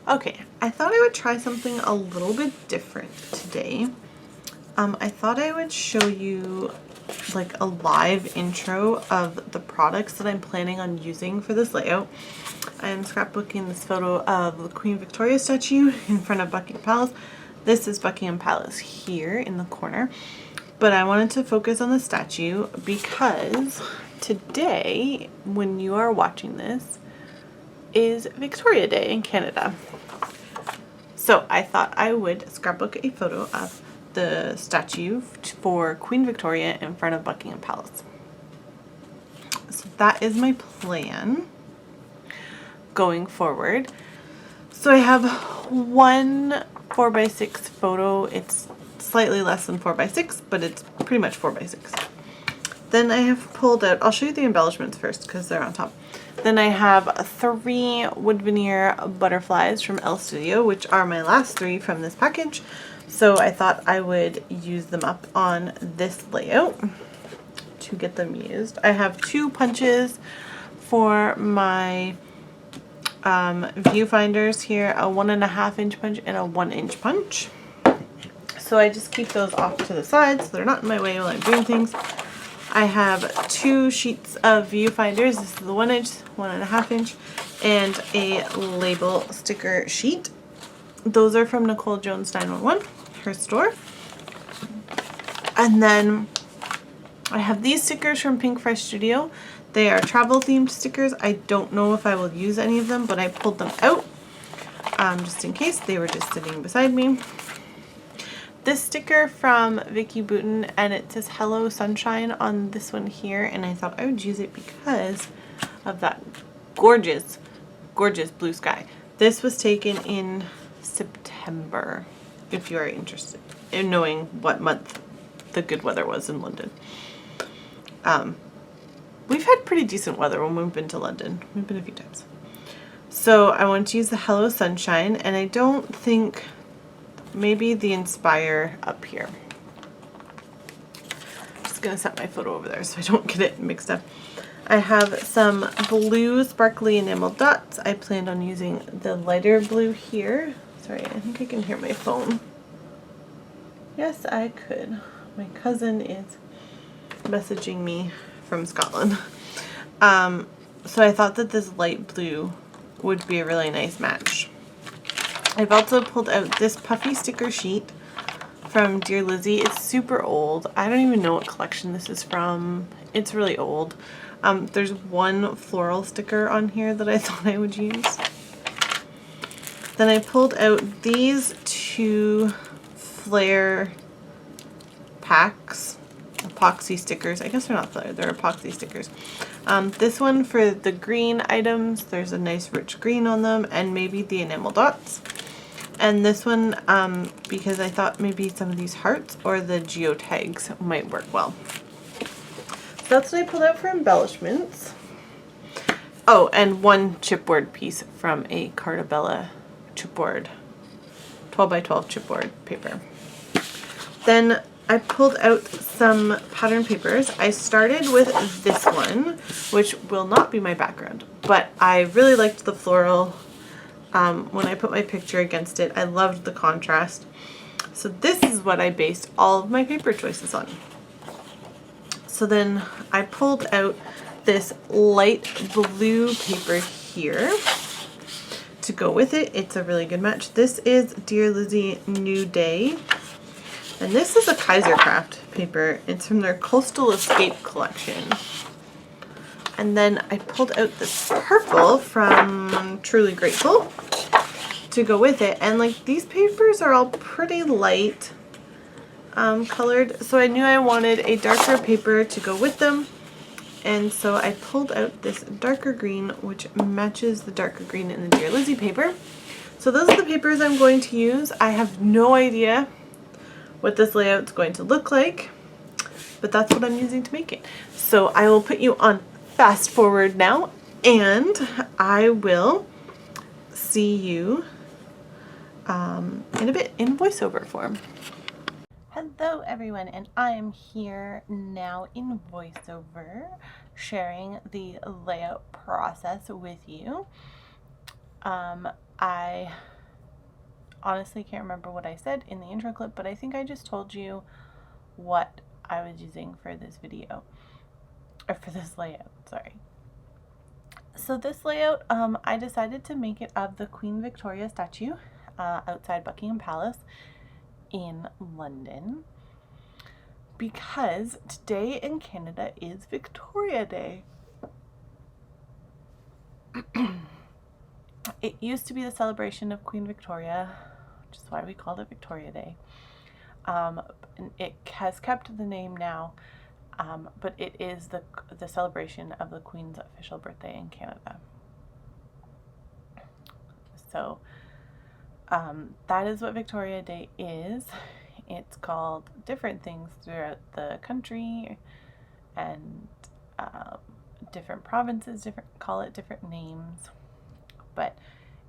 Okay, I thought I would try something a little bit different today. I thought I would show you like a live intro of the products that I'm planning on using for this layout. I am scrapbooking this photo of the Queen Victoria statue in front of Buckingham Palace. This is Buckingham Palace here in the corner, but I wanted to focus on the statue because today, when you are watching this, is Victoria Day in Canada. So I thought I would scrapbook a photo of the statue for Queen Victoria in front of Buckingham Palace. So that is my plan going forward. So I have one 4x6 photo. It's slightly less than 4x6, but it's pretty much 4x6. Then I have pulled out, I'll show you the embellishments first because they're on top. Then I have 3 wood veneer butterflies from Elle Studio, which are my last 3 from this package. So I thought I would use them up on this layout to get them used. I have 2 punches for my viewfinders here, a 1.5 inch punch and a 1 inch punch. So I just keep those off to the side so they're not in my way while I'm doing things. I have 2 sheets of viewfinders. This is the 1 inch, 1.5 inch, and a label sticker sheet. Those are from Nicole Jones 911, her store. And then I have these stickers from Pink Fresh Studio. They are travel themed stickers. I don't know if I will use any of them, but I pulled them out just in case. They were just sitting beside me. This sticker from Vicky Boutin, and it says Hello Sunshine on this one here, and I thought I would use it because of that gorgeous, gorgeous blue sky. This was taken in September, if you are interested in knowing what month the good weather was in London. We've had pretty decent weather when we've been to London. We've been a few times. So I want to use the Hello Sunshine, and I don't think, maybe the Inspire up here. I'm just gonna set my photo over there so I don't get it mixed up. I have some blue sparkly enamel dots. I planned on using the lighter blue here. Sorry, I think I can hear my phone. Yes, I could. My cousin is messaging me from Scotland. So I thought that this light blue would be a really nice match. I've also pulled out this puffy sticker sheet from Dear Lizzie. It's super old. I don't even know what collection this is from. It's really old. There's one floral sticker on here that I thought I would use. Then I pulled out these 2 flare packs, epoxy stickers. I guess they're not flare, they're epoxy stickers. This one for the green items, there's a nice rich green on them, and maybe the enamel dots. And this one, because I thought maybe some of these hearts or the geotags might work well. So that's what I pulled out for embellishments. Oh, and 1 chipboard piece from a Cartabella chipboard, 12x12 chipboard paper. Then I pulled out some pattern papers. I started with this one, which will not be my background, but I really liked the floral. When I put my picture against it, I loved the contrast. So this is what I based all of my paper choices on. So then I pulled out this light blue paper here to go with it. It's a really good match. This is Dear Lizzie New Day. And this is a Kaiser Craft paper. It's from their Coastal Escape collection. And then I pulled out this purple from Truly Grateful to go with it. And like these papers are all pretty light colored. So I knew I wanted a darker paper to go with them. And so I pulled out this darker green, which matches the darker green in the Dear Lizzie paper. So those are the papers I'm going to use. I have no idea what this layout's going to look like, but that's what I'm using to make it. So I will put you on fast forward now, and I will see you in a bit in voiceover form. Hello everyone, and I am here now in voiceover sharing the layout process with you. I honestly can't remember what I said in the intro clip, but I think I just told you what I was using for this video, or for this layout, sorry. So this layout, I decided to make it of the Queen Victoria statue outside Buckingham Palace in London, because today in Canada is Victoria Day. It used to be the celebration of Queen Victoria, which is why we called it Victoria Day. It has kept the name now, but it is the celebration of the Queen's official birthday in Canada. So that is what Victoria Day is. It's called different things throughout the country, and different provinces call it different names, but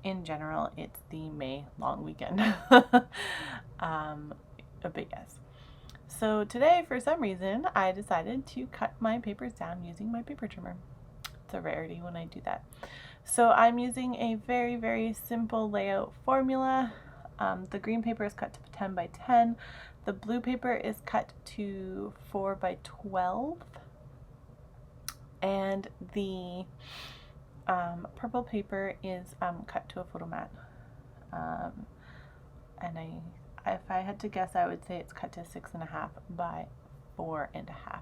in general it's the May long weekend. But yes, so today for some reason I decided to cut my papers down using my paper trimmer. It's a rarity when I do that. So I'm using a very, very simple layout formula. The green paper is cut to 10 by 10. The blue paper is cut to 4 by 12. And the purple paper is cut to a photo mat. And if I had to guess, I would say it's cut to 6.5 by 4.5.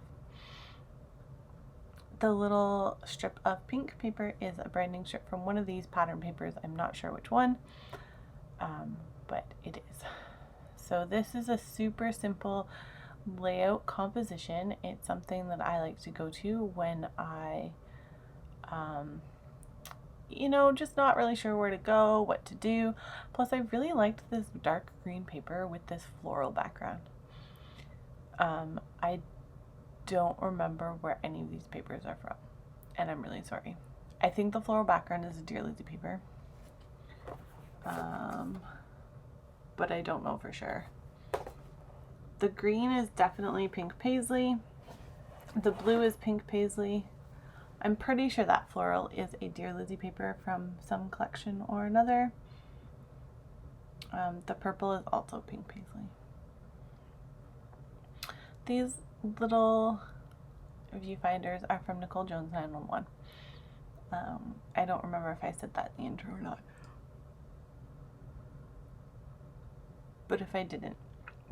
The little strip of pink paper is a branding strip from one of these pattern papers. I'm not sure which one, but it is. So this is a super simple layout composition. It's something that I like to go to when I, you know, just not really sure where to go, what to do. Plus I really liked this dark green paper with this floral background. I don't remember where any of these papers are from, and I'm really sorry. I think the floral background is a Dear Lizzy paper, but I don't know for sure. The green is definitely pink paisley. The blue is pink paisley. I'm pretty sure that floral is a Dear Lizzy paper from some collection or another. The purple is also pink paisley. These little viewfinders are from Nicole Jones 911. I don't remember if I said that in the intro or not, but if I didn't,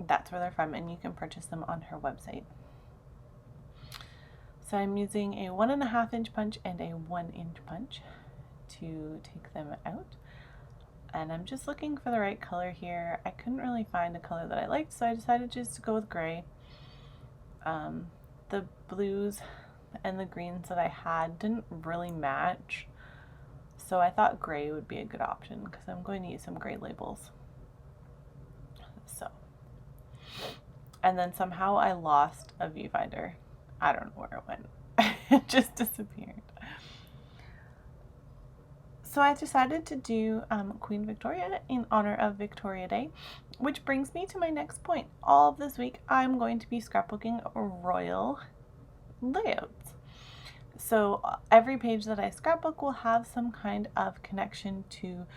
that's where they're from, and you can purchase them on her website. So I'm using a 1.5 inch punch and a 1 inch punch to take them out, and I'm just looking for the right color here. I couldn't really find a color that I liked, so I decided just to go with gray. The blues and the greens that I had didn't really match, so I thought gray would be a good option because I'm going to use some gray labels. So, and then somehow I lost a viewfinder. I don't know where it went. It just disappeared. So I decided to do Queen Victoria in honor of Victoria Day, which brings me to my next point. All of this week I'm going to be scrapbooking royal layouts. So every page that I scrapbook will have some kind of connection to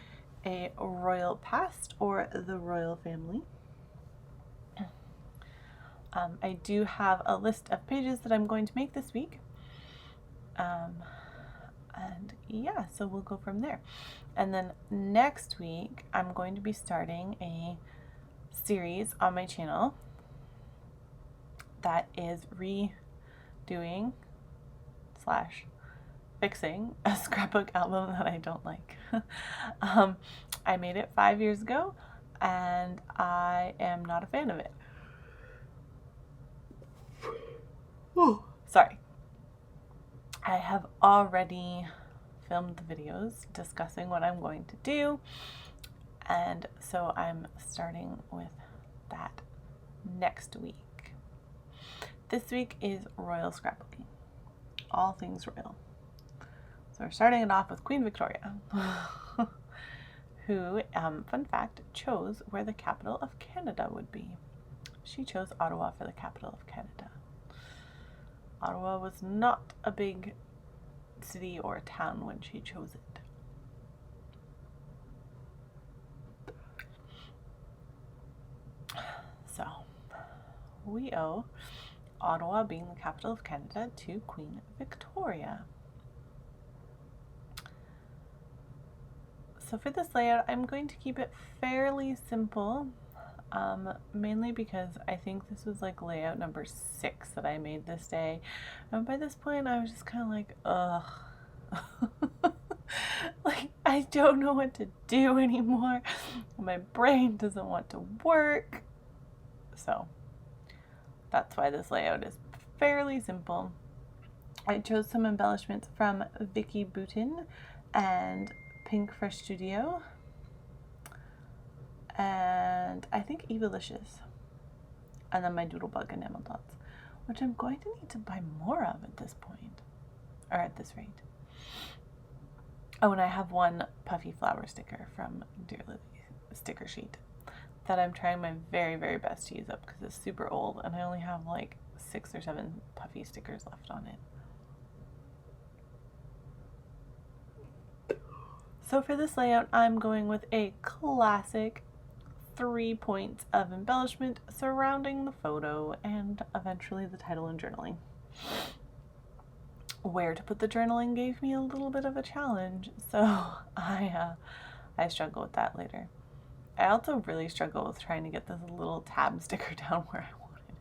a royal past or the royal family. I do have a list of pages that I'm going to make this week. And yeah, so we'll go from there. And then next week, I'm going to be starting a series on my channel that is redoing / fixing a scrapbook album that I don't like. I made it 5 years ago, and I am not a fan of it. Oh, sorry. I have already filmed the videos discussing what I'm going to do, and so I'm starting with that next week. This week is royal scrapbooking, all things royal. So we're starting it off with Queen Victoria, who, fun fact, chose where the capital of Canada would be. She chose Ottawa for the capital of Canada. Ottawa was not a big city or town when she chose it. we owe Ottawa being the capital of Canada to Queen Victoria. So for this layout, I'm going to keep it fairly simple, mainly because I think this was like layout number 6 that I made this day. And by this point, I was just kind of like, ugh. Like, I don't know what to do anymore. My brain doesn't want to work. So that's why this layout is fairly simple. I chose some embellishments from Vicky Boutin and Pink Fresh Studio, and I think Evilicious, and then my Doodlebug enamel dots, which I'm going to need to buy more of at this point, or at this rate. Oh, and I have one puffy flower sticker from Dear Lily sticker sheet that I'm trying my very, very best to use up because it's super old and I only have like 6 or 7 puffy stickers left on it. So for this layout, I'm going with a classic 3 points of embellishment surrounding the photo and eventually the title and journaling. Where to put the journaling gave me a little bit of a challenge, so I struggle with that later. I also really struggle with trying to get this little tab sticker down where I wanted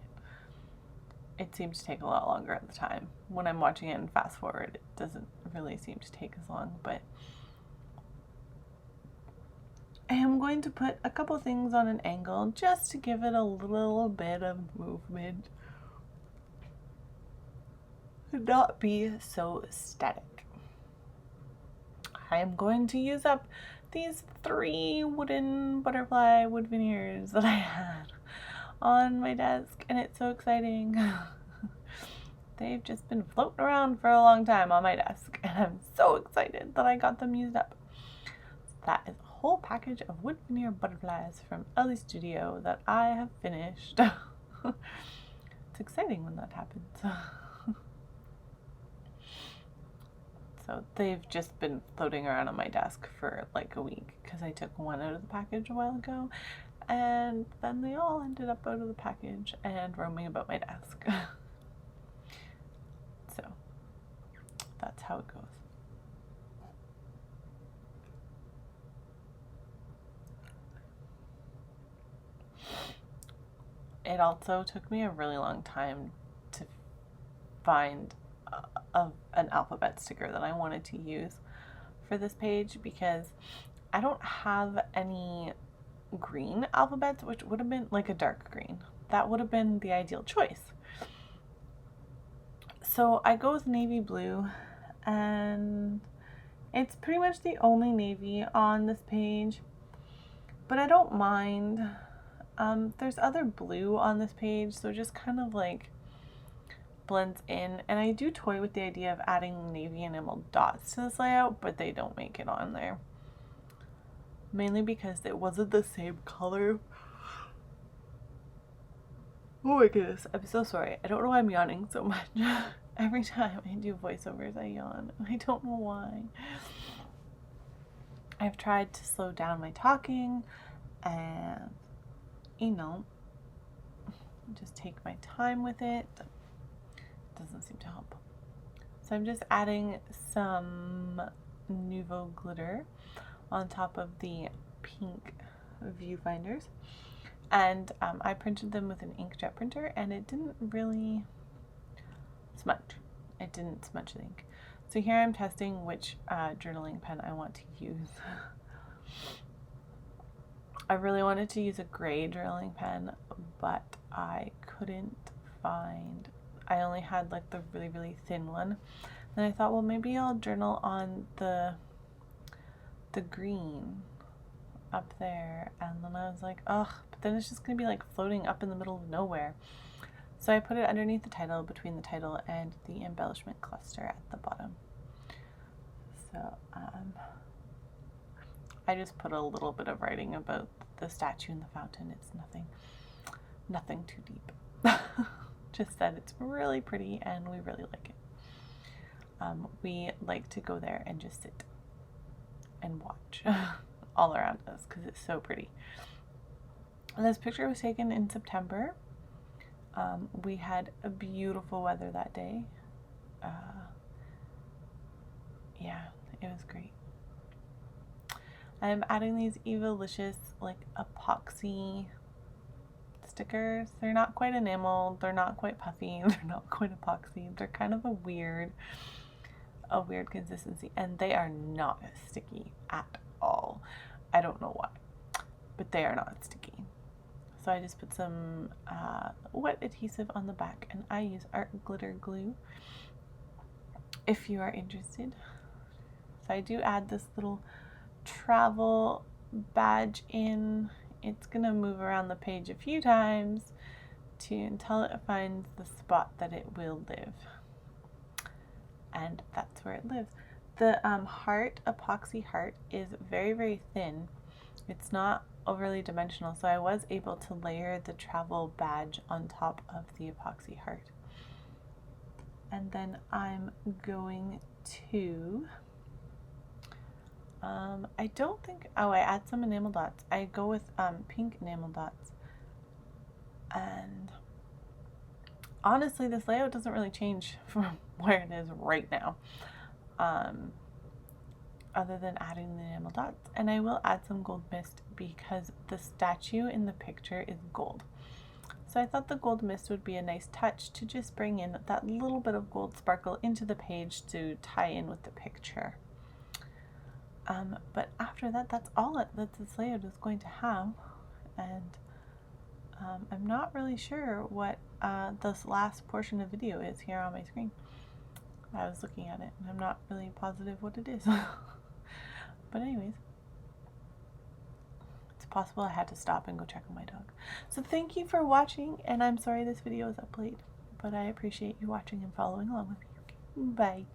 it. It seems to take a lot longer at the time. When I'm watching it and fast forward, it doesn't really seem to take as long, but I am going to put a couple things on an angle just to give it a little bit of movement. Not be so static. I am going to use up these 3 wooden butterfly wood veneers that I had on my desk, and it's so exciting. They've just been floating around for a long time on my desk, and I'm so excited that I got them used up. So that is a whole package of wood veneer butterflies from Ellie Studio that I have finished. It's exciting when that happens. So they've just been floating around on my desk for like a week because I took one out of the package a while ago, and then they all ended up out of the package and roaming about my desk. So that's how it goes. It also took me a really long time to find an alphabet sticker that I wanted to use for this page because I don't have any green alphabets, which would have been like a dark green. That would have been the ideal choice. So I go with navy blue, and it's pretty much the only navy on this page, but I don't mind. There's other blue on this page, so it just kind of like blends in, and I do toy with the idea of adding navy enameled dots to this layout, but they don't make it on there. Mainly because it wasn't the same color. Oh my goodness, I'm so sorry. I don't know why I'm yawning so much. Every time I do voiceovers, I yawn. I don't know why. I've tried to slow down my talking and, you know, just take my time with it. Doesn't seem to help. So I'm just adding some Nuvo glitter on top of the pink viewfinders, and I printed them with an inkjet printer, and it didn't really smudge. It didn't smudge the ink. So here I'm testing which journaling pen I want to use. I really wanted to use a gray journaling pen, but I couldn't find. I only had like the really, really thin one. And I thought, well, maybe I'll journal on the green up there. And then I was like, ugh, but then it's just going to be like floating up in the middle of nowhere. So I put it underneath the title, between the title and the embellishment cluster at the bottom. So I just put a little bit of writing about the statue and the fountain. It's nothing too deep. Just that it's really pretty and we really like it. We like to go there and just sit and watch all around us because it's so pretty. And this picture was taken in September. We had a beautiful weather that day. Yeah, it was great. I'm adding these Evolicious like epoxy stickers. They're not quite enamel, they're not quite puffy, they're not quite epoxy. They're kind of a weird consistency, and they are not sticky at all. I don't know why, but they are not sticky. So I just put some wet adhesive on the back, and I use art glitter glue if you are interested. So I do add this little travel badge in. It's gonna move around the page a few times until it finds the spot that it will live, and that's where it lives. The heart, epoxy heart, is very, very thin. It's not overly dimensional, so I was able to layer the travel badge on top of the epoxy heart. And then I'm going to I don't think, oh, I add some enamel dots. I go with pink enamel dots. And honestly, this layout doesn't really change from where it is right now, other than adding the enamel dots. And I will add some gold mist because the statue in the picture is gold. So I thought the gold mist would be a nice touch to just bring in that little bit of gold sparkle into the page to tie in with the picture. But after that, that's all that this layout is going to have. And I'm not really sure what this last portion of video is here on my screen. I was looking at it and I'm not really positive what it is. But anyways, it's possible I had to stop and go check on my dog. So thank you for watching, and I'm sorry this video is up late, but I appreciate you watching and following along with me. Bye.